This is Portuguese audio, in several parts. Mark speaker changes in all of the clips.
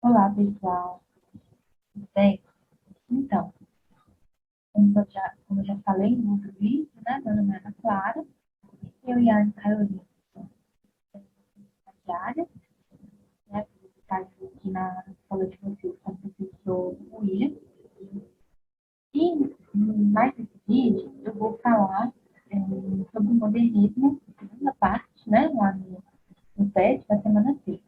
Speaker 1: Olá, pessoal. Tudo bem? Então, como eu já falei no outro vídeo, né? Meu nome é Ana Clara. Eu e a Ana Carolina somos estagiárias, né? Estagiários aqui na escola de vocês com o professor William. E mais esse vídeo eu vou falar sobre o modernismo, segunda parte, né? Lá no PET da semana 6.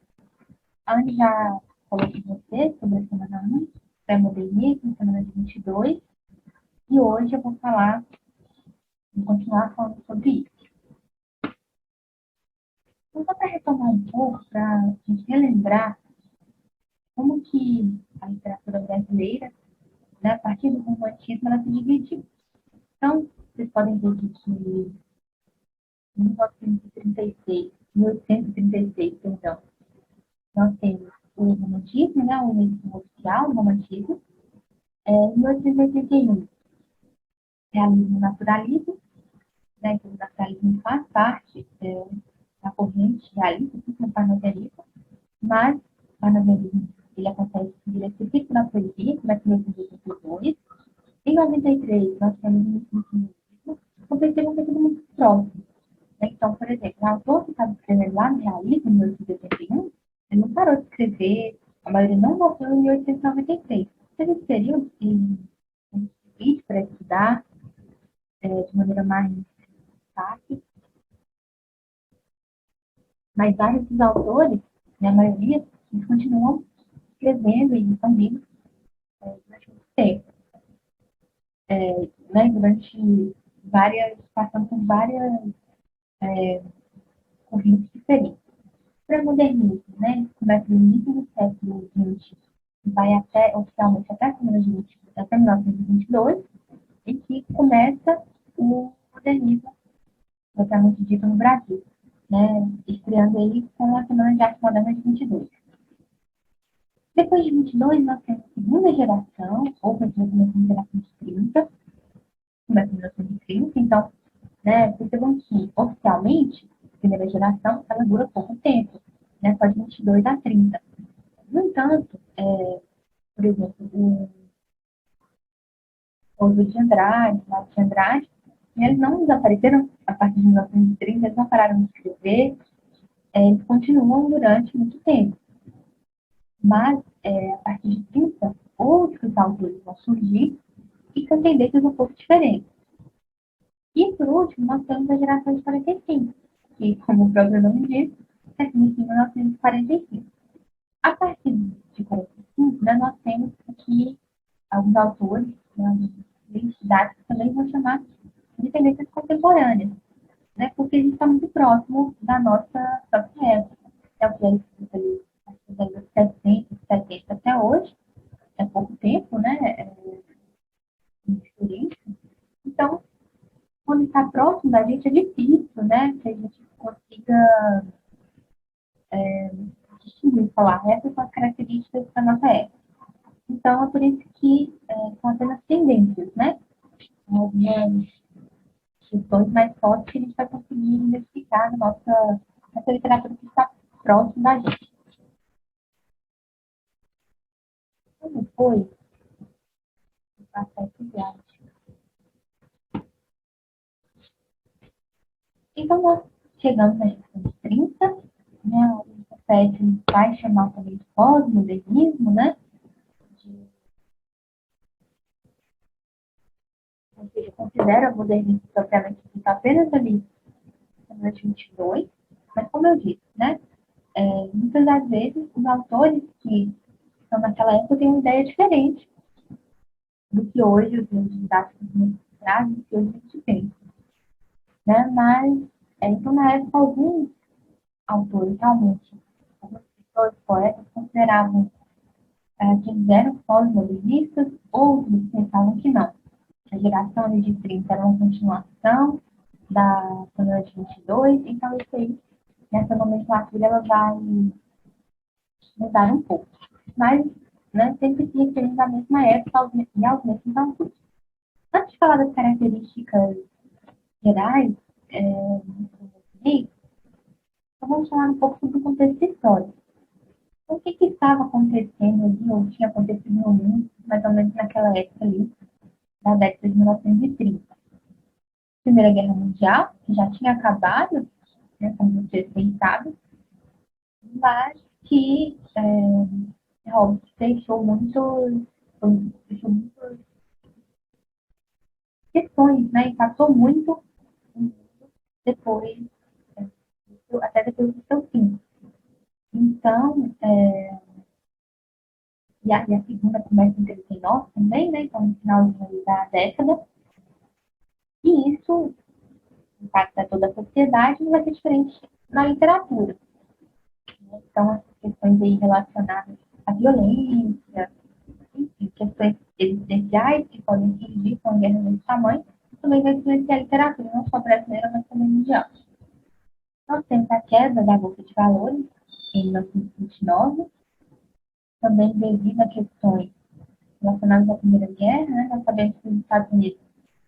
Speaker 1: A Ana já falou com você sobre a semana 1, pré-modernismo, semana de 22. E hoje eu vou continuar falando sobre isso. Então, só para retomar um pouco, para a gente relembrar como que a literatura brasileira, né, a partir do romantismo, ela se dividiu. Então, vocês podem ver que em 1936, 1836, perdão, nós temos o romantismo, né, o romantismo oficial, o romantismo. Em 1881, realismo naturalismo, né, então o naturalismo faz parte da corrente realista, assim como o parnasianismo. Mas o parnasianismo ele acontece, ele é específico na poesia, começa em 1882. Em 93, nós temos o impressionismo, o percebo que é tudo muito próximo. Né? Então, por exemplo, o autor que estava escrevendo lá no realismo, em 1881, ele não parou de escrever, a maioria não voltou em 1893. Teve esse período que a gente divide para estudar de maneira mais fácil, mas vários dos autores, né, a maioria, eles continuam escrevendo e estão vivos durante muito tempo. Né, durante passando por várias correntes diferentes. Para o modernismo, né, começa no início do século XX e vai até, oficialmente, até a semana de 20, até 1922, e que começa o modernismo, propriamente dito, no Brasil, né, estreando ele com a Semana de Arte Moderna de 22. Depois de 22, nós temos a segunda geração, ou praticamente a geração de 30, começa em 1930, então, né, percebam que, oficialmente, a primeira geração, ela dura pouco tempo, né, só de 22 a 30. No entanto, por exemplo, o Luiz de Andrade, o Marcos de Andrade, eles não desapareceram a partir de 1930, eles não pararam de escrever, eles continuam durante muito tempo. Mas, a partir de 30, outros autores vão surgir e com tendências um pouco diferentes. E, por último, nós temos a geração de 45, que, como o próprio nome diz, nasceu em 1945. A partir de 45, né, nós temos aqui alguns autores, né, identidades que também vão chamar de tendências contemporâneas, né, porque a gente está muito próximo da nossa própria época. É o que é escrito ali, dos anos 60, 70 até hoje, é pouco tempo, né, diferente. Então, quando está próximo da gente, é difícil, né, que a gente consiga distinguir, falar, essas são as características da nossa época. Então, é por isso que são apenas tendências, né? Algumas questões mais fortes que a gente vai conseguir identificar nessa literatura que está próximo da gente. Então, depois, passar esse arte. Então, nós chegamos na geração de 30, né? O PET vai chamar também de pós-modernismo, né? Ou seja, considera o modernismo propriamente dito apenas ali no 22, mas como eu disse, né? Muitas das vezes os autores que estão naquela época têm uma ideia diferente do que hoje os livros didáticos trazem, do que hoje a gente pensa. Né? Mas, então, na época, alguns autores realmente, alguns escritores, poetas, consideravam que eles eram pós-modernistas, outros pensavam que não. A geração de 30 era uma continuação da Câmara de 22, então isso aí, nessa nomenclatura, ela vai mudar um pouco. Mas, né, sempre se referindo da mesma época e aos mesmos autores. Antes de falar das características gerais então vamos falar um pouco sobre o contexto histórico. O que estava acontecendo ali, ou tinha acontecido no mundo, mais ou menos naquela época ali, da década de 1930. Primeira Guerra Mundial, que já tinha acabado, né, como vocês bem sabem, mas que óbvio, deixou muitas questões, né? Impactou muito depois, até depois do seu fim. Então, e a segunda começa em 39 também, né? Então, no final da década. E isso impacta toda a sociedade, não vai ser diferente na literatura. Né? Então, as questões aí relacionadas à violência, enfim, questões existenciais que podem surgir com a guerra desse tamanho, também vai influenciar a literatura, não só brasileira, mas também mundial. Nós temos a queda da Bolsa de Valores em 1929, também devido a questões relacionadas à Primeira Guerra, né? Nós sabemos que os Estados Unidos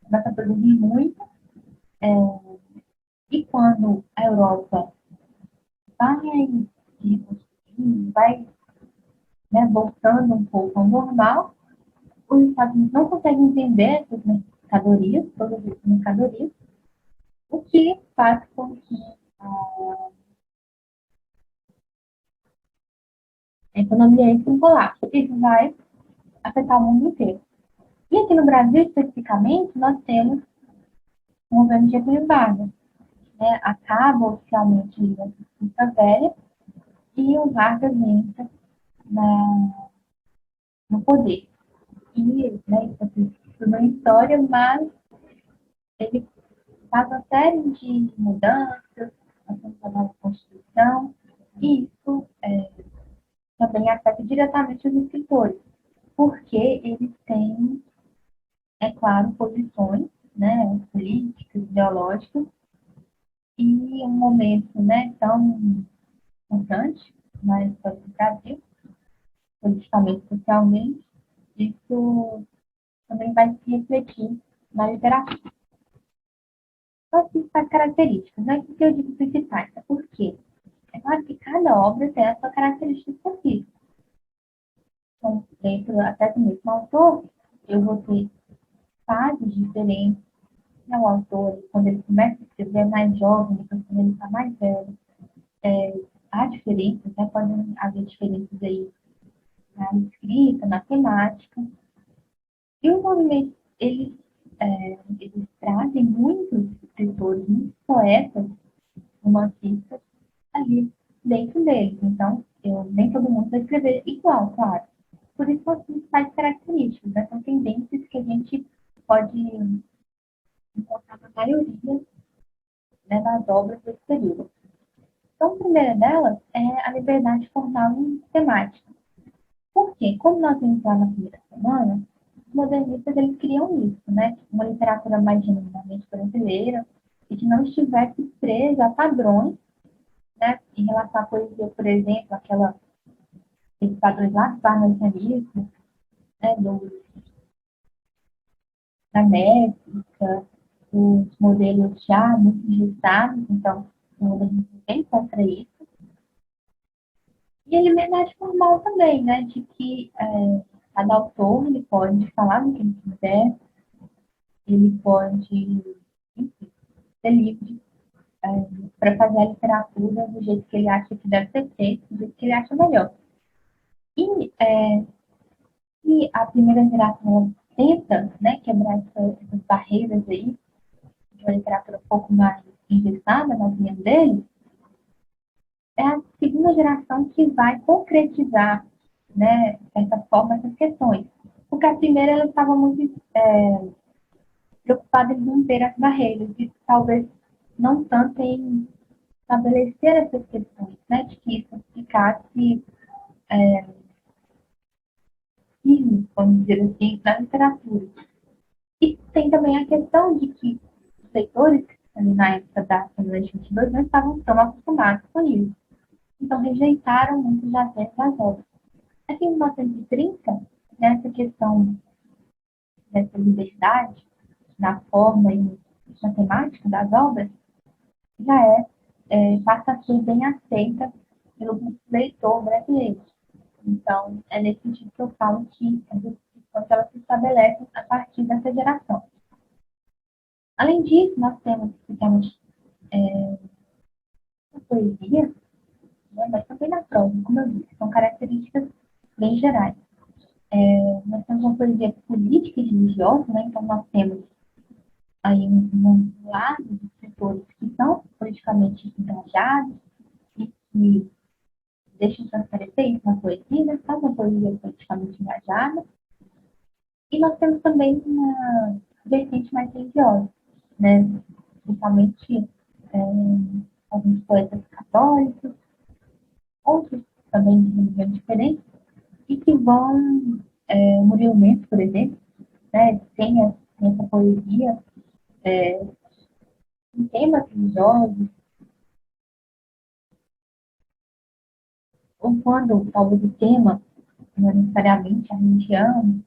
Speaker 1: começam a produzir muito, e quando a Europa vai vai, né, voltando um pouco ao normal, os Estados Unidos não conseguem vender essas mercadorias, todas as mercadorias, o que faz com que a economia entre em colapso. Isso vai afetar o mundo inteiro. E aqui no Brasil, especificamente, nós temos o governo de Getúlio Vargas. Né? Acaba oficialmente a República Velha e o Vargas entra no poder. E, né, isso aqui foi uma história, mas ele faz uma série de mudanças, a nova Constituição, e isso também afeta diretamente os escritores, porque eles têm, é claro, posições, né, políticas, ideológicas, e um momento, né, tão importante na história do Brasil, politicamente, socialmente, isso também vai se refletir na literatura. As principais características, né? O que eu digo principais? É porque é claro que cada obra tem a sua característica específica. Então, dentro até do mesmo autor, eu vou ter fases diferentes. Né? O autor, quando ele começa a escrever, é mais jovem, depois quando ele está mais velho, há diferenças, né? Podem haver diferenças aí na escrita, na temática. E os movimentos, eles trazem muitos escritores, muitos poetas, romancistas, ali dentro deles. Então, nem todo mundo vai escrever igual, claro. Por isso, são as principais características, né? São tendências que a gente pode encontrar na maioria, né, das obras desse período. Então, a primeira delas é a liberdade formal e temática. Por quê? Como nós vimos lá na primeira semana, os modernistas eles criam isso, né? Uma literatura mais genuinamente brasileira e que não estivesse presa a padrões, né? Em relação à poesia, por exemplo, esses padrões lá do parnasianismo, né? Da métrica, os modelos já muito engessados, então o modernismo vem contra isso. E a liberdade formal também, né? De que cada autor ele pode falar do que ele quiser, ele pode, enfim, ser livre para fazer a literatura do jeito que ele acha que deve ser feito, do jeito que ele acha melhor. E se a primeira geração tenta, né, quebrar essas barreiras aí, de uma literatura um pouco mais engessada na opinião dele, é a segunda geração que vai concretizar, né, dessa forma, essas questões. Porque a primeira ela estava muito preocupada em romper as barreiras e talvez não tanto em estabelecer essas questões, né, de que isso ficasse firme, vamos dizer assim, na literatura. E tem também a questão de que os leitores, ali na época da Câmara de 22, não estavam tão acostumados com isso. Então, rejeitaram muitos já das obras. Aqui em 1930, nessa questão dessa liberdade, na forma e na temática das obras, já passa a ser bem aceita pelo leitor brasileiro. Então, é nesse sentido que eu falo que as descrições elas se estabelecem a partir dessa geração. Além disso, nós temos, digamos, na poesia, né, mas também na prosa, como eu disse, são características bem gerais. Nós temos uma poesia política e religiosa, né, então nós temos aí um lado de escritores que são politicamente engajados e que deixam transparecer isso na poesia, né, são uma poesia politicamente engajada. E nós temos também uma vertente mais religiosa, né, principalmente é, alguns poetas católicos, outros também de religiões diferentes, e que vão, Murilo Mendes, por exemplo, né, tem essa poesia em temas religiosos, ou quando talvez o tema não é necessariamente a religião,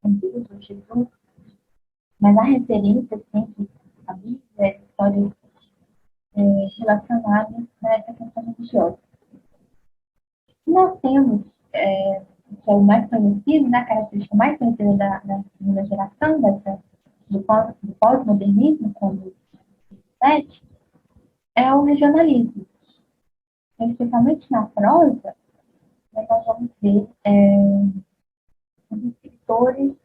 Speaker 1: Deus ou Jesus, mas há referências sempre à Bíblia, histórias relacionadas a essa questão religiosa. E nós temos, que é o mais conhecido, né, a característica mais conhecida da segunda geração, do pós-modernismo, como sete, é o regionalismo. Então, especialmente na prosa, né, nós vamos ver os escritores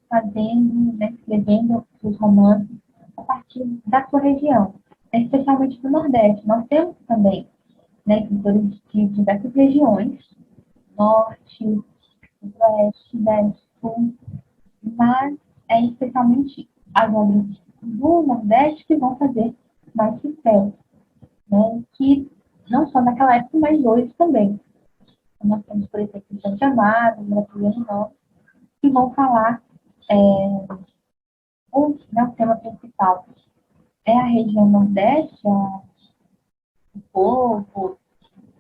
Speaker 1: fazendo, né, escrevendo os romances a partir da sua região, especialmente do Nordeste. Nós temos também, né, escritores de diversas regiões, Norte, Oeste, Sudeste, Sul, mas é especialmente as obras do Nordeste que vão fazer mais sucesso, né, que não só naquela época, mas hoje também. Nós temos, por exemplo, Jorge Amado, Graciliano Ramos, que vão falar o tema principal é a região Nordeste, o povo,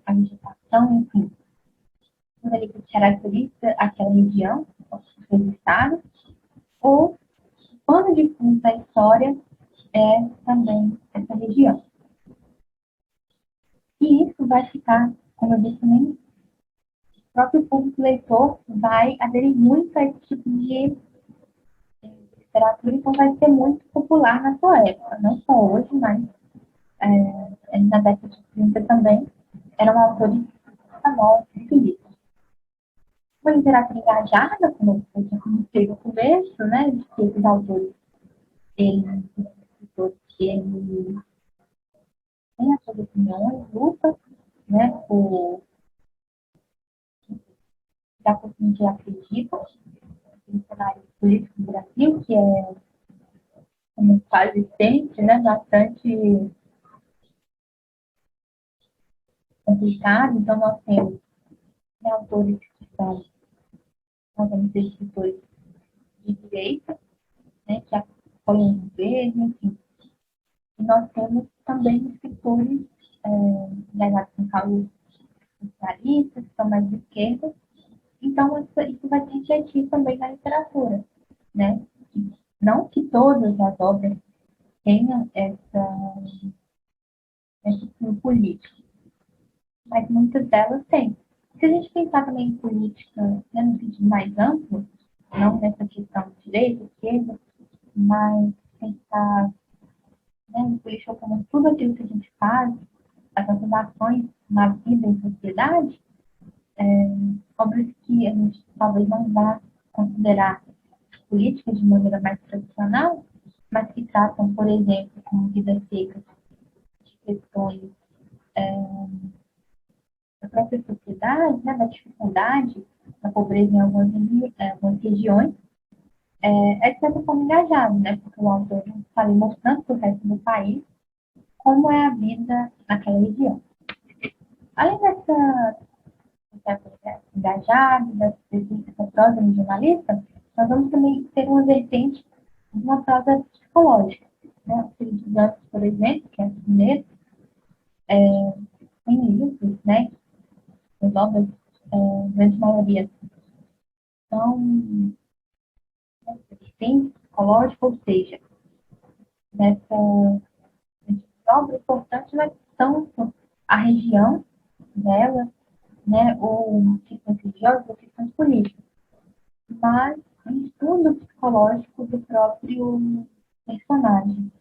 Speaker 1: a vegetação, enfim, tudo ali que caracteriza aquela região, os seus estados, ou o pano de fundo da história é também essa região. E isso vai ficar, como eu disse também, o próprio público leitor vai aderir muito a esse tipo de literatura, então vai ser muito popular na sua época, não só hoje, mas na década de 30 também, eram autores famosos e queridos. Uma literatura engajada, como eu tinha comentado no começo, né, de que esses autores, eles têm as suas opiniões, lutam, né, por que acreditam no cenário político do Brasil, que é, como quase sempre, né, bastante complicado. Então, nós temos, né, autores que são, nós vamos ter escritores de direita, né, que apoiam o governo, enfim. E nós temos também escritores ligados com causas socialistas, que são mais de esquerda. Então, isso vai se refletir também na literatura, né? Não que todas as obras tenham esse fio político, mas muitas delas têm. Se a gente pensar também em política, né, no sentido mais amplo, não nessa questão de direita, esquerda, mas pensar, né, em política como tudo aquilo que a gente faz, as nossas ações na vida em sociedade, obras que a gente talvez não vá considerar políticas de maneira mais tradicional, mas que tratam, por exemplo, como vidas secas, de questões da própria sociedade, né, da dificuldade, da pobreza em algumas regiões, de certa forma engajado, né, porque o autor está ali mostrando para o resto do país como é a vida naquela região. Além dessa engajada, dessa prosa regionalista, nós vamos também ter uma vertente de uma prosa psicológica. Né? O Felipe Dantas, por exemplo, que é mineiro, tem livros, né? As obras, grande maioria, são, né, vertente psicológica, ou seja, nessa obra importante não é tanto a região, dela, né, ou questões religiosas ou questões políticas, mas um estudo psicológico do próprio personagem.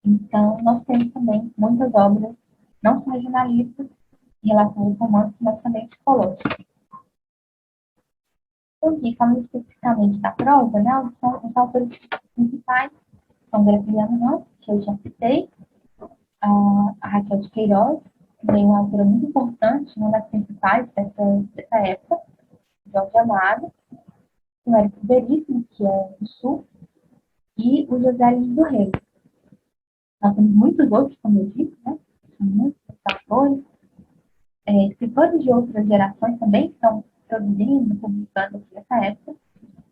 Speaker 1: Então, nós temos também muitas obras, não só regionalistas, em relação aos romances, mas também psicológicas. Então, aqui, falando especificamente da prosa, né, os autores principais são Graciliano Ramos, que eu já citei, a Raquel de Queiroz, que é uma autora muito importante, uma das principais dessa época, Jorge Amado, o Érico Veríssimo, que é do Sul, e o José Lins do Rei. Nós temos muitos outros, como eu disse, né? São muitos autores, escritores de outras gerações também estão produzindo, publicando aqui nessa época,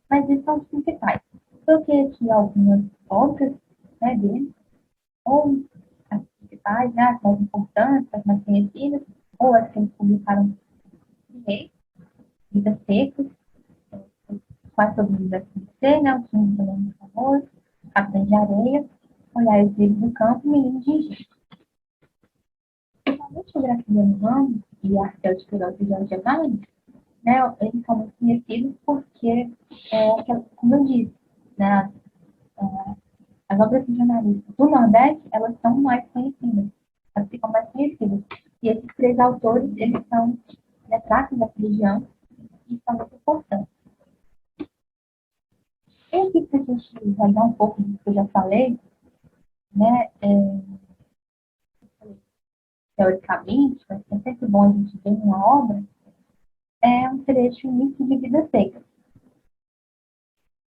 Speaker 1: mas esses são os principais. Eu tenho aqui algumas obras, né, deles, ou as principais, né, as mais importantes, as mais conhecidas, ou as que eles publicaram primeiro, Vidas Secas, quase todo mundo deve conhecer, né, o filme também é muito famoso, Capitães de Areia, Olhares Livres do Campo, Menino de Engenho. Principalmente o Graciliano Ramos e a Arcel de Queiroz e Jorge Amado, né, eles são muito conhecidos porque, como eu disse, né, as obras regionalistas do Nordeste, elas são mais conhecidas, elas ficam mais conhecidas. E esses três autores, eles são retratos da região e são muito importantes. E aqui, para a gente olhar um pouco do que eu já falei, né, teoricamente, mas é sempre bom a gente ver uma obra, é um trecho início de Vidas Secas.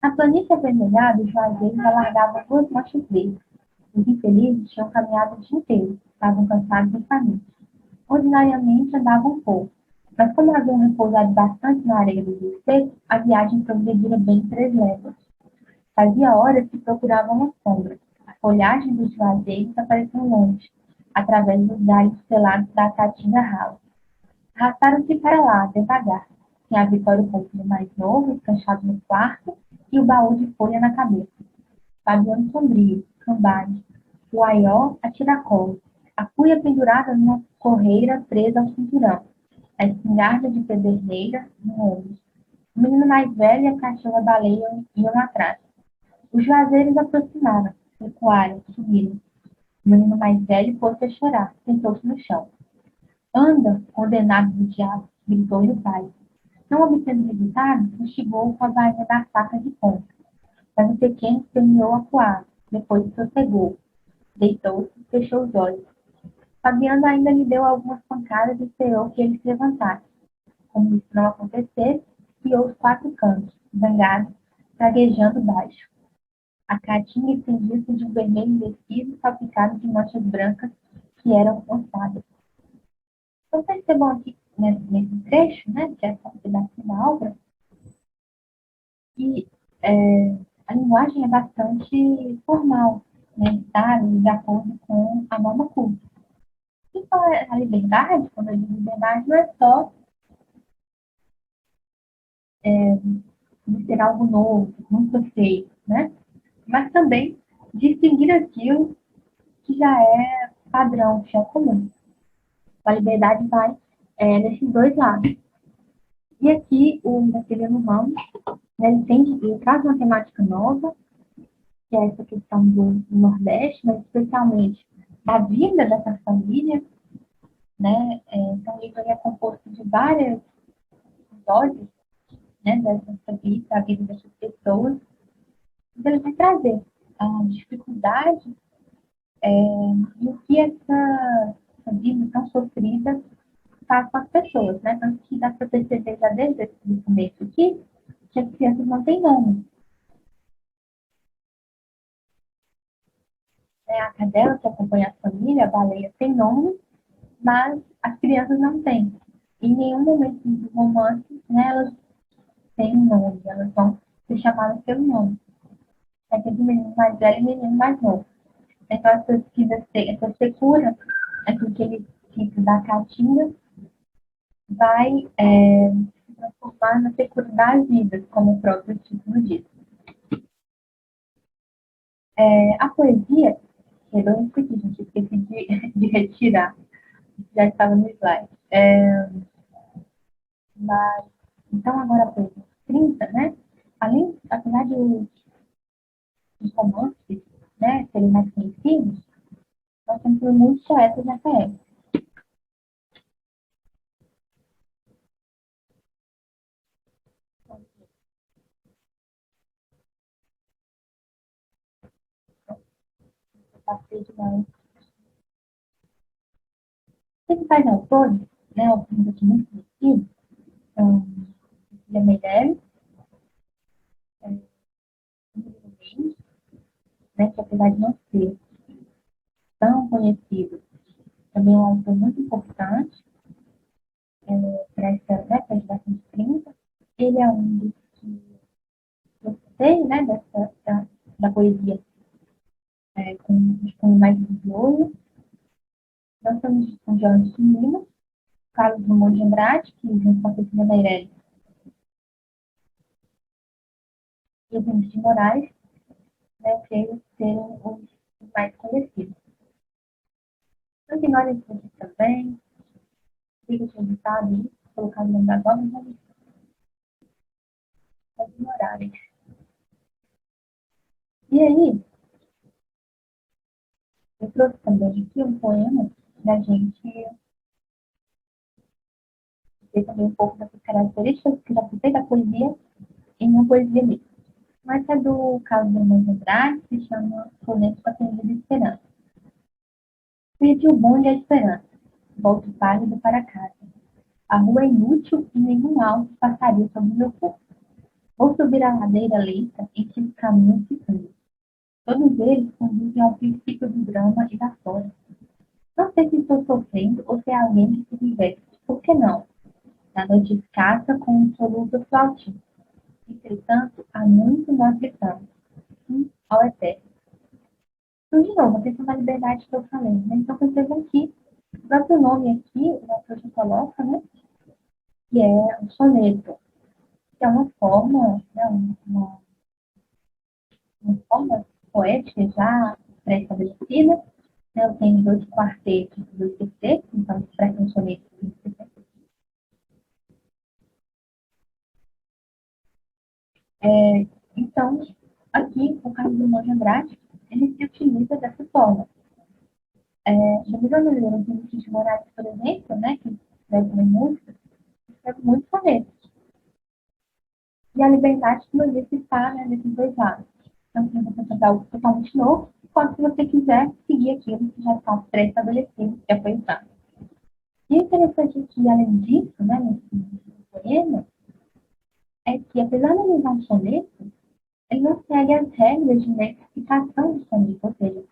Speaker 1: Na planície avermelhada, os juazeiros alargavam duas manchas verdes. Os infelizes tinham caminhado o dia inteiro, estavam cansados e famintos. Ordinariamente andavam pouco, mas como haviam repousado bastante na areia do rio seco, a viagem progredira bem 3 léguas. Fazia horas que procuravam uma sombra. A folhagem dos juazeiros apareceu longe, através dos galhos pelados da caatinga rala. Arrastaram-se para lá, devagar, sem a Vitória o pouquinho mais novo, escanchado no quarto, e o baú de folha na cabeça. Fabiano sombrio, cambade, o aió a tiracolo, a cuia pendurada numa correia presa ao cinturão, a espingarda de pederneira no ombro. O menino mais velho e a cachorra-baleia iam atrás. Os juazeiros aproximaram, recuaram, subiram. O menino mais velho pôs-se a chorar, sentou-se no chão. Anda, condenado do diabo, gritou-lhe o pai. Não obtendo resultado, instigou-o com a varinha da faca de ponta. Mas o pequeno terminou acuado, depois sossegou, deitou-se e fechou os olhos. Fabiano ainda lhe deu algumas pancadas e esperou que ele se levantasse. Como isso não acontecesse, espiou os 4 cantos, zangado, praguejando baixo. A caatinga estendia-se de um vermelho vestido salpicado de manchas brancas que eram ossadas. Então percebam aqui nesse trecho, né, que é essa pedacinho da obra, que a linguagem é bastante formal, né, está ali de acordo com a norma culta. Então, a liberdade, quando eu digo liberdade, não é só de ser algo novo, nunca feito, né? Mas também distinguir aquilo que já é padrão, que já é comum. A liberdade vai nesses dois lados. E aqui, o Graciliano Ramos, né, ele traz uma temática nova, que é essa questão do Nordeste, mas especialmente da vida dessa família, né? Então, o livro é composto de várias histórias, né, dessa vida, da vida dessas pessoas. Então, ele vai trazer a dificuldade e o que essa vida tão sofrida faz com as pessoas, né? Tanto que dá para perceber já desde o começo aqui que as crianças não têm nome. Né? A cadela que acompanha a família, a baleia, tem nome, mas as crianças não têm. Em nenhum momento do romance, né, elas têm um nome, elas vão ser chamadas pelo nome. É aquele menino mais velho e menino mais novo. Então, essa secura, aquilo que ele fica da caatinga, vai se transformar na secura das vidas, como o próprio título diz. A poesia, perdão, isso aqui, gente, esqueci de retirar, já estava no slide. Mas, então, agora, por exemplo, 30, né? Além, apesar de os romances, né, serem mais conhecidos, nós temos muitos poetas nessa época. Eu passei de uma principais autores, né, alguns aqui muito conhecidos, são Cecília Meirelles, né, que apesar de não ser tão conhecido, também é um autor muito importante para essa, né, para a geração de 30. Ele é um dos que eu sei, né, da poesia com mais religioso. Nós estamos com Jorge de Lima, Carlos Drummond de Andrade, que junto com a Cecília Meirelles e o Vinícius de Moraes, né, creio serem os mais conhecidos. Então, tem olhos aqui também, fica editado aí, colocar no nome das obras, mas ignorarem. E aí, eu trouxe também aqui um poema da gente ver também um pouco dessas características que já citei da poesia em uma poesia mesmo. Mas é do Carlos Drummond de Andrade, que se chama Soneto para Atender de Esperança. Perdi o bonde à esperança, volto pálido para casa. A rua é inútil e nenhum alto passaria sobre o meu corpo. Vou subir a ladeira leita em que os caminhos se cruzam. Todos eles conduzem ao princípio do drama e da sorte. Não sei se estou sofrendo ou se é alguém que se diverte. Por que não? Na noite escassa com um soluço flautino. Entretanto, há muito nós gritamos. Sim, ao eterno. Então, de novo, a questão da liberdade que eu falei, né? Então, percebam que o próprio nome aqui, o autor já coloca, né? Que é um soneto, que é uma forma, né? Uma forma poética já pré-estabelecida. Né? Eu tenho dois quartetos, dois tercetos, então expressam um soneto. Então, aqui, o Carlos Drummond de Andrade, ele se utiliza dessa forma. No brasileiro, Vinícius de Moraes, por exemplo, né, que escreve também música, escreve muito sonetos. E a liberdade, como eu disse, está, né, nesses dois lados. Então, você pode fazer algo totalmente novo, enquanto se você quiser seguir aquilo que já está pré-estabelecido, que já foi usado. E o interessante aqui, além disso, né, nesse poema, é que, apesar de ele usar um soneto, ele não segue as regras de metrificação do soneto, ou seja,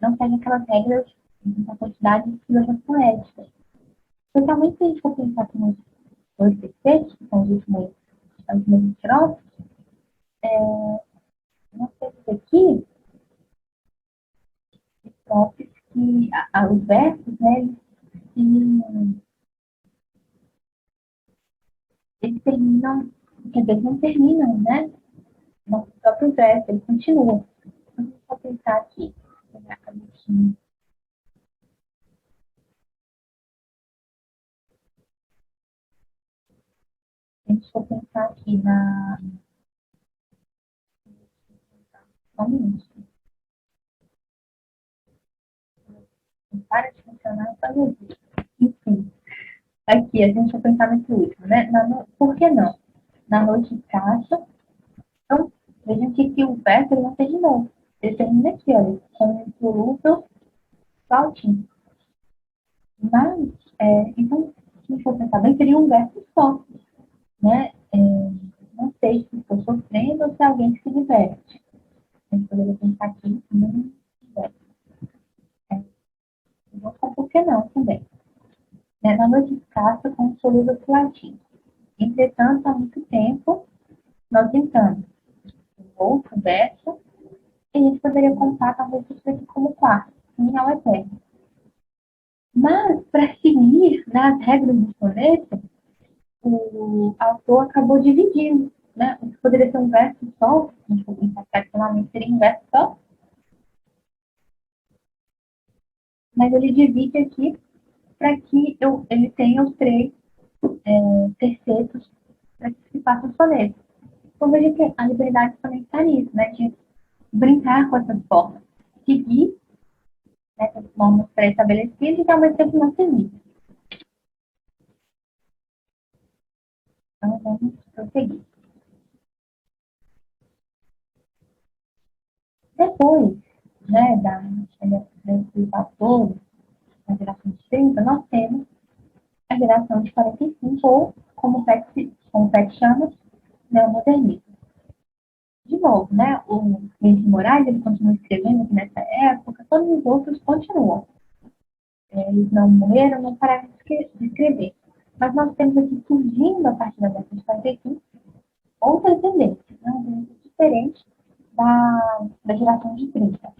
Speaker 1: não segue aquelas regras da quantidade de sílabas poéticas. Especialmente se a gente for pensar que nos dois terceiros, que são as últimas estrofes, nós temos aqui estrofes que, os versos, né, eles terminam, quer dizer, não terminam, né, no próprio verso, eles continuam. Então, vamos só pensar aqui, pegar a canetinha. A gente for pensar aqui na. Só um minuto. Não para de funcionar, fazer isso. Enfim, aqui a gente vai pensar nesse último, né? Por que não? Na noite escassa. Então, vejam que aqui o verso ele não terminou. Ele termina aqui, olha, com um soluço saltinho. Mas, então, se a gente for pensar bem, seria um verso só, né? Não sei se estou sofrendo ou se é alguém que se diverte. A gente poderia pensar aqui num verso. É, vou com por que não também. Né? Na noite escassa, com um soluço latim. Entretanto, há muito tempo, nós tentamos um outro verso, e a gente poderia contar, talvez, isso aqui como quarto, em ao eterno. Mas, para seguir nas regras do soneto, o autor acabou dividindo, né? Isso poderia ser um verso só, a gente for pensar tradicionalmente seria um verso só, mas ele divide aqui para que ele tenha os três tercetos para que se faça o soneto. Então veja que a liberdade também está nisso, né? De brincar com essas formas, seguir essas normas pré-estabelecidas e que ao mesmo tempo não seguir. Então vamos prosseguir. Depois, né, desse autor, da geração de 30, nós temos a geração de 45, ou, como o PET chama, neomodernismo. De novo, né, o Vinícius de Moraes, ele continua escrevendo aqui nessa época, todos os outros continuam. Eles não morreram, não pararam de escrever. Mas nós temos aqui surgindo, a partir da década de 45, outra tendência, né, uma tendência diferente da geração de 30.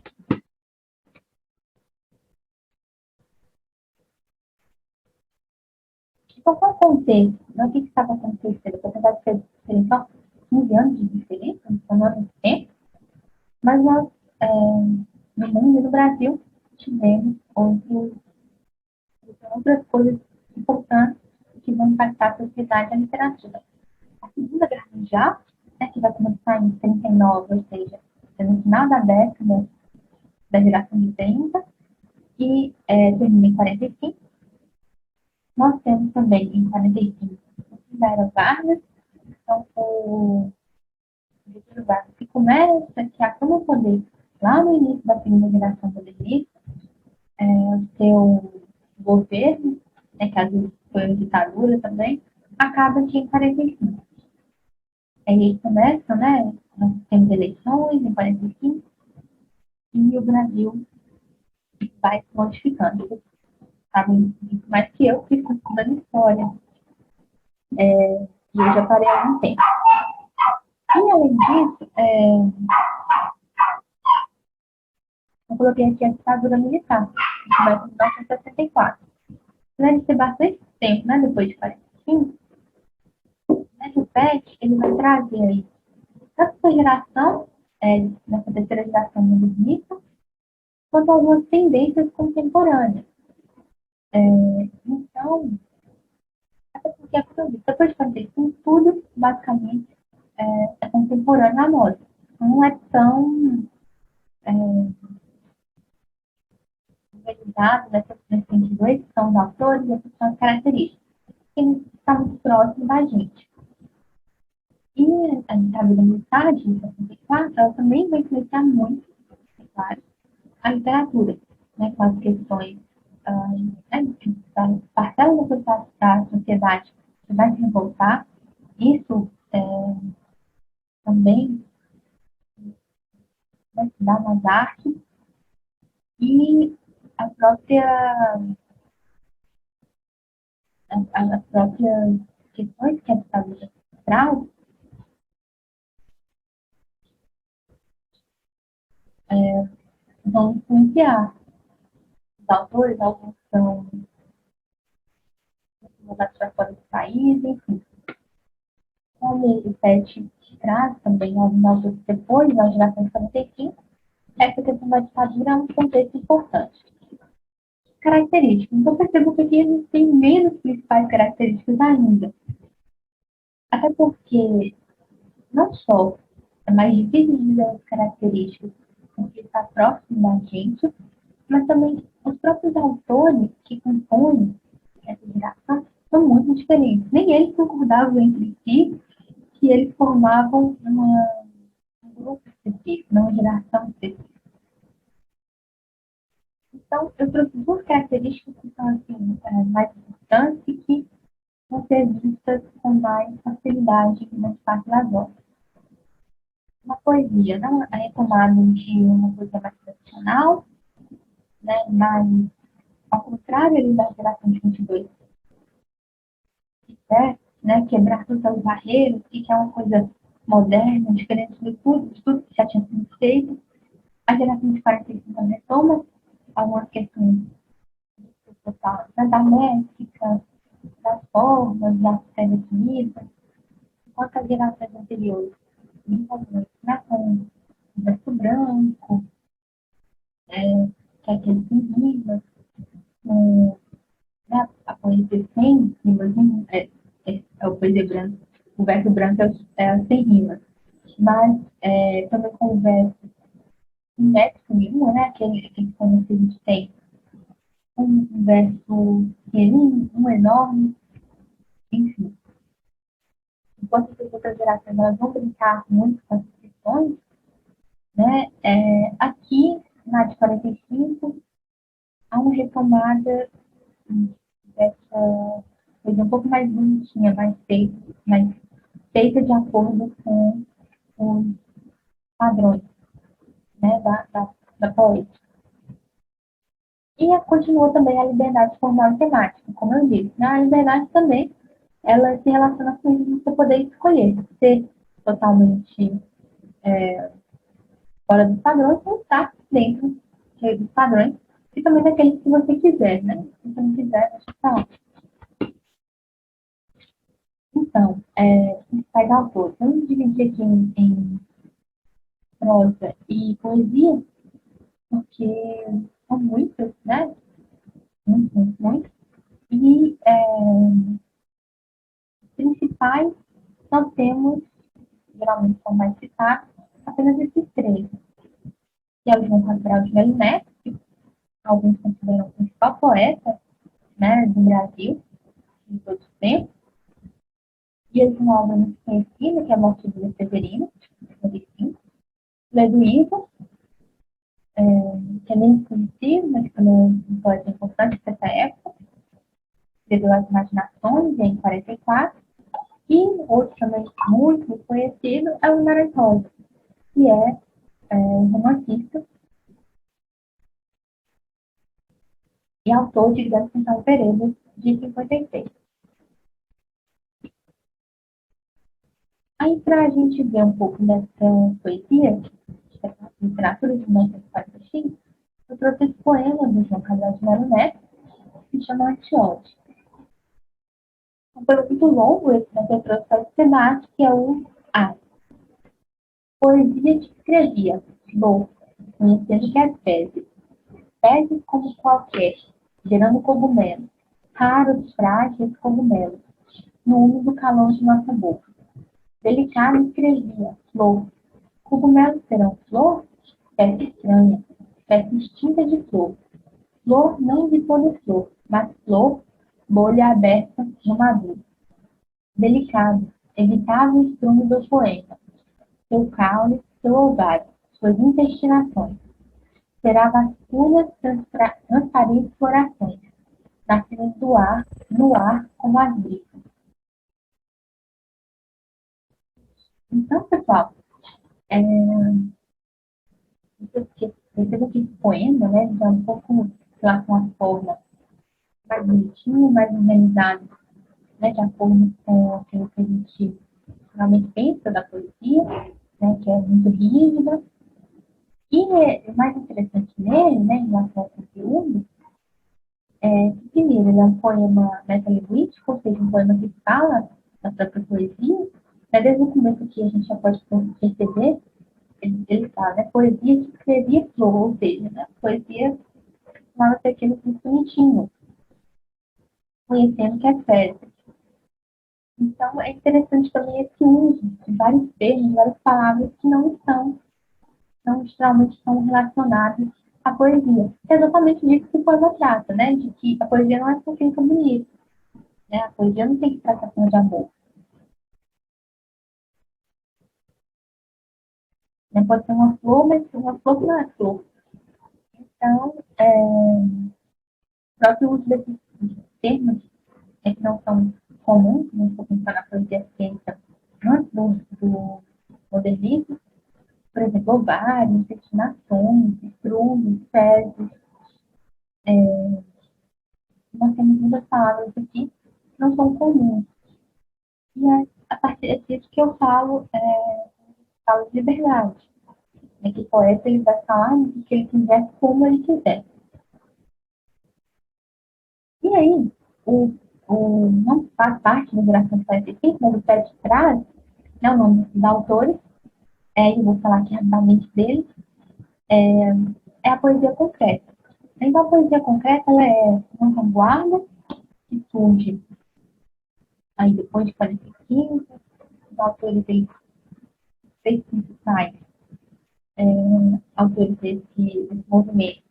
Speaker 1: Então, qual é o contexto? Né, o que estava acontecendo? Apesar de serem só 15 anos de diferença, não são muito tempo, mas nós, no mundo e no Brasil, tivemos outras coisas importantes que vão impactar a sociedade e a literatura. A Segunda Guerra Mundial, né, que vai começar em 39, ou seja, no final da década da geração de 30, e termina em 45. Nós temos também, em 45, da Era Vargas, então o Getúlio Vargas, que começa, que assuma o poder lá no início da segunda geração modernista, o seu governo, né, que às vezes foi uma ditadura também, acaba aqui em 45. Aí eles começam, né? Nós temos eleições em 45 e o Brasil vai se modificando. Vocês sabem muito mais que eu, que estou estudando história. E eu já parei há algum tempo. E além disso, eu coloquei aqui a ditadura militar, que vai em 1964. Apesar de ser bastante tempo, né? Depois de 45, nessa PEC, ele vai trazer aí tanto essa geração, nessa terceira geração modernista, quanto algumas tendências contemporâneas. Então, até porque é como eu disse, depois de 45, tudo basicamente é contemporâneo à moda. Não é tão organizado nesse sentido, esses são os autores e essas são as características, que estão muito próximos da gente. E a ditadura militar de 64, ela também vai influenciar muito, é claro, a literatura, né, com as questões da parcela da sociedade que vai se revoltar. Isso também vai se dar nas artes e a própria, as próprias questões que a ditadura traz vão influenciar os autores, alguns são mudados para fora do país, enfim. Como o PET traz também alguns autores depois da geração de 45, essa questão da ditadura é um contexto importante. Características. Então, percebo que aqui a gente tem menos principais características ainda. Até porque não só é mais difícil de dizer as características porque está próximo da gente, mas também os próprios autores que compõem essa geração são muito diferentes. Nem eles concordavam entre si que eles formavam um grupo específico, não uma geração específica. Então, eu trouxe duas características que são assim, mais importantes e que vão ser vistas com mais facilidade nas partes das obras. Uma poesia, não é retomada de uma poesia mais tradicional, né, mas ao contrário ali da geração de 22, que quer, né, quebrar todas as barreiras, que é uma coisa moderna, diferente de tudo que já tinha sido feito. A geração de 45 retoma algumas questões da métrica, das formas, das pré-definidas, enquanto as gerações anteriores vinham com o verso branco, que é aquele sem rimas, né? A poesia sem rimas, é o poesia branca. O verso branco é sem rimas. Mas também com o verso em métrico nenhum, né? Aquele como que a gente tem um verso pequenininho, um enorme, enfim. Enquanto as outras gerações elas vão brincar muito com as questões, né? Aqui, na de 45, há uma retomada dessa coisa um pouco mais bonitinha, mais feita de acordo com os padrões, né, da poética. E continua também a liberdade formal e temática, como eu disse. Né? A liberdade também, ela se relaciona com isso de você poder escolher ser totalmente fora dos padrões ou estar dentro dos padrões e também daqueles que você quiser, né? Se você não quiser, deixa eu falar. Então, os autores, vamos dividir aqui em prosa e poesia, porque são muitos, né? Muitos. E principais, nós temos, geralmente são mais citados, apenas esses três, que é o João Cabral de Melo Neto, que alguns consideram o principal poeta, né, do Brasil, de todos os tempos, e ele tem uma obra muito conhecida, que é a Morte de Júlia Severino, de 55, Leduísa, que é menos conhecido, mas também é um poeta importante dessa época, escreveu As Imaginações, em 44, e outro também muito conhecido é o Guimarães Rosa, que um romancista e autor de Grande Santana Pereira, de 56. Aí, para a gente ver um pouco dessa poesia, dessa literatura de 1945, eu trouxe esse poema do João Cabral de Melo Neto, que se chama Antiode. Um poema muito longo, esse daqui eu trouxe para esse pedaço, que é o A. Poesia que escrevia, louco, conhecendo que é fezes. Fezes como qualquer, gerando cogumelo, raros, frágeis cogumelos, no úmido calor de nossa boca. Delicado escrevia, flor. Cogumelos serão flor? Espécie estranha, espécie extinta de flor. Flor não de flor, mas flor, bolha aberta no maduro. Delicado, evitável estrume do poema. Seu caule, seu ovário, suas intestinações. Será vasculhas transparentes florações, nascidas do ar, no ar como as brisas. Então, pessoal, perceba que esse poema, né, já é um pouco em relação à forma mais bonitinho, mais organizado, né, de acordo com aquilo que a gente realmente pensa da poesia, né, que é muito rígida. E o mais interessante nele, né, em relação ao conteúdo, que primeiro ele é um poema metalinguístico, ou seja, um poema que fala da própria poesia. Né, desde o começo aqui a gente já pode perceber, ele fala, né, poesia que escrevia flor, ou seja, né, poesia falava aquilo muito bonitinho, conhecendo que é festa. Então, é interessante também esse uso de vários termos, várias palavras que não geralmente estão relacionadas à poesia. É exatamente disso que o poema trata, né? De que a poesia não é só fica bonito, né? A poesia não tem que tratar de amor. Né? Pode ser uma flor, mas uma flor não é flor. Então, o próprio uso desses termos que não são comuns, não estou pensando na poesia feita antes do modernismo, por exemplo, ovários, destinações, estrumes, fezes. Nós temos muitas palavras aqui que não são comuns. E a partir disso que eu falo de liberdade. Né? Que o poeta ele vai falar o que ele quiser, como ele quiser. E aí, não faz parte da geração de 45, mas o Pet traz né, o nome dos autores, eu vou falar aqui rapidamente deles, é a poesia concreta. Então, a poesia concreta ela é uma vanguarda que surge aí depois de 45, os autores aí, seis principais autores desse movimento,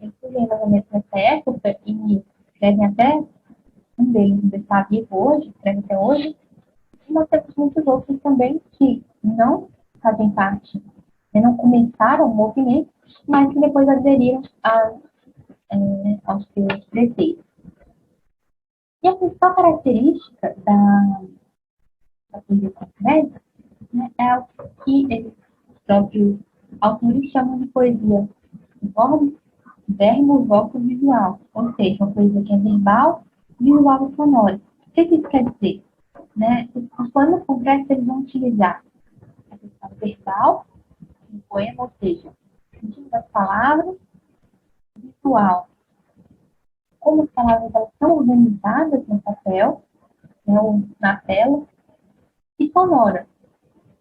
Speaker 1: eles surgem mais ou menos nessa época e escrevem até, um deles ainda está vivo hoje, escreve até hoje, e nós temos muitos outros também que não fazem parte, não começaram o movimento, mas que depois aderiram aos seus preceitos. E a principal característica da poesia concreta, né, é o que eles próprios autores chamam de poesia verbo, vocal visual, ou seja, uma poesia que é verbal, visual e sonora. O que isso quer dizer? Né? Os poemas concretos eles vão utilizar a questão verbal no poema, ou seja, o sentido das palavras, visual, como as palavras elas são organizadas no papel, né, ou na tela, e sonora,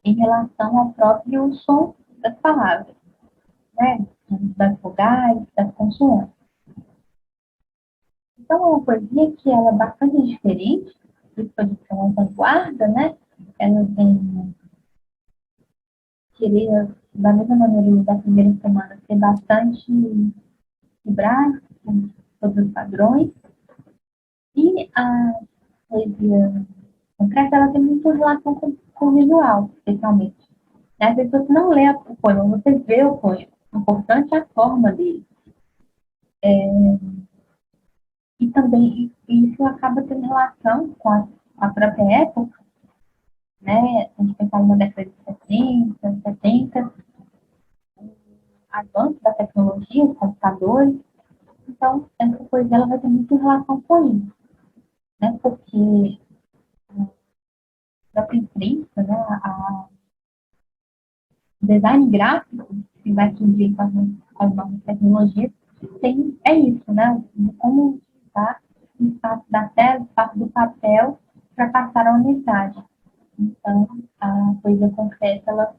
Speaker 1: em relação ao próprio som das palavras, né? Das vogais, das consoantes. Então, é uma poesia que ela é bastante diferente, por isso pode ser uma vanguarda, né? Ela vem querer, da mesma maneira da primeira semana, ser bastante quebrar com todos os padrões. E a poesia concreta, ela tem muito relação com o visual, especialmente. Às vezes você não lê o poema, você vê o poema. O importante é a forma dele. E também isso acaba tendo relação com a própria época, né? A gente pensar numa década de 60, 70, avanço da tecnologia, os computadores. Então, essa coisa ela vai ter muito relação com isso, né? Porque a imprensa, né? O design gráfico que vai surgir com as novas tecnologias é isso, né? Como utilizar o espaço da tela, o espaço do papel para passar uma mensagem. Então, a poesia concreta ela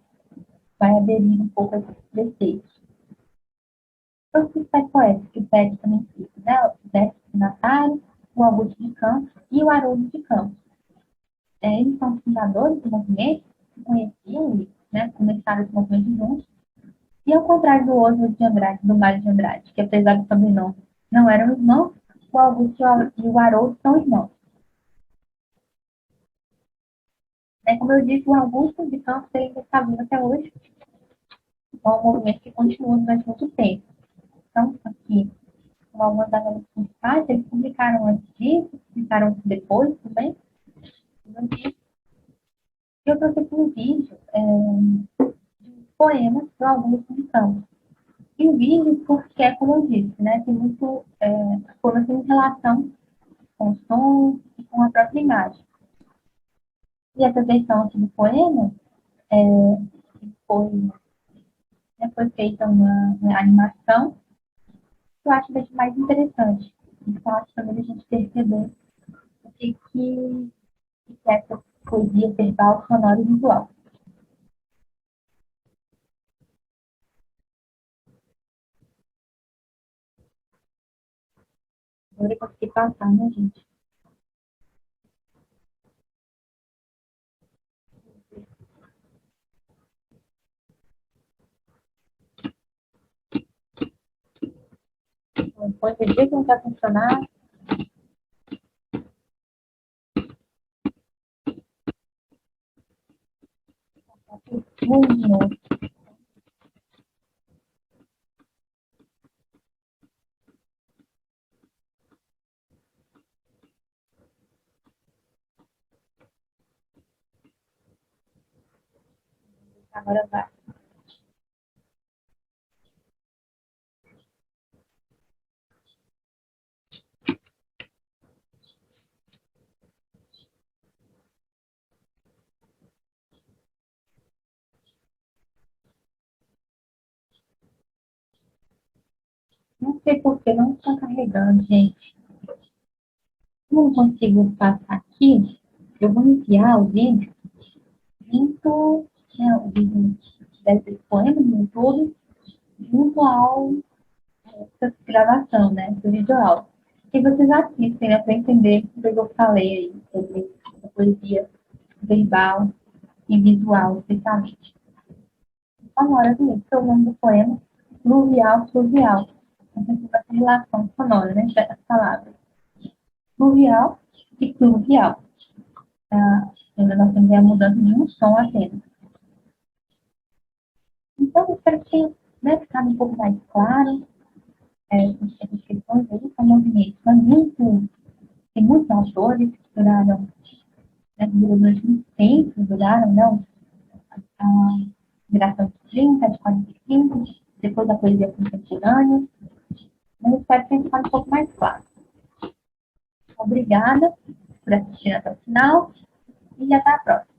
Speaker 1: vai aderir um pouco a esses preceitos. Então, os principais poetas que o Pérez também cita, né? O Décio Natário, o Augusto de Campos e o Haroldo de Campos. Eles são fundadores do movimento, se conheciam e né, começaram esse movimento juntos. E ao contrário do Oswald de Andrade, do Mário de Andrade, que apesar do sobrenome não eram irmãos, o Augusto e o Haroldo são irmãos. Como eu disse, o Augusto de Campos ainda está vivo até hoje. É um movimento que continua durante muito tempo. Então, aqui, algumas das obras principais, eles publicaram antes disso, publicaram depois também. E eu trouxe aqui um vídeo de poemas do Augusto de Campos. E o vídeo, porque é como eu disse, né, tem muito, as poemas têm relação com o som e com a própria imagem. E essa versão aqui do poema foi, foi feita uma animação que eu acho bem mais interessante. Então, acho também a gente perceber o que é essa poesia verbal, sonora e visual. Agora eu consegui passar, né, gente? Depois do dia que não vai funcionar, muito de novo. Agora vai. Não sei por que não está carregando, gente. Não consigo passar aqui. Eu vou enviar o vídeo junto, né, o vídeo desse poema no YouTube, junto ao essa gravação, né, do vídeo áudio. que vocês assistem, né, para entender o que eu falei aí sobre a poesia verbal e visual, especialmente. Então, na hora de ler, o nome do poema, fluvial, fluvial. Então, essa relação sonora, né, das palavras. Fluvial e fluvial. Ainda nós temos a mudança de um som apenas. Então, eu espero que tenha, né, ficado um pouco mais claro. Essas questões aí são movimentos. Tem muitos autores que duraram, né, durante muito tempo, duraram, não, a geração de 30, de 45, depois da poesia contemporânea. Eu espero que tenha ficado um pouco mais claro. Obrigada por assistir até o final e até a próxima.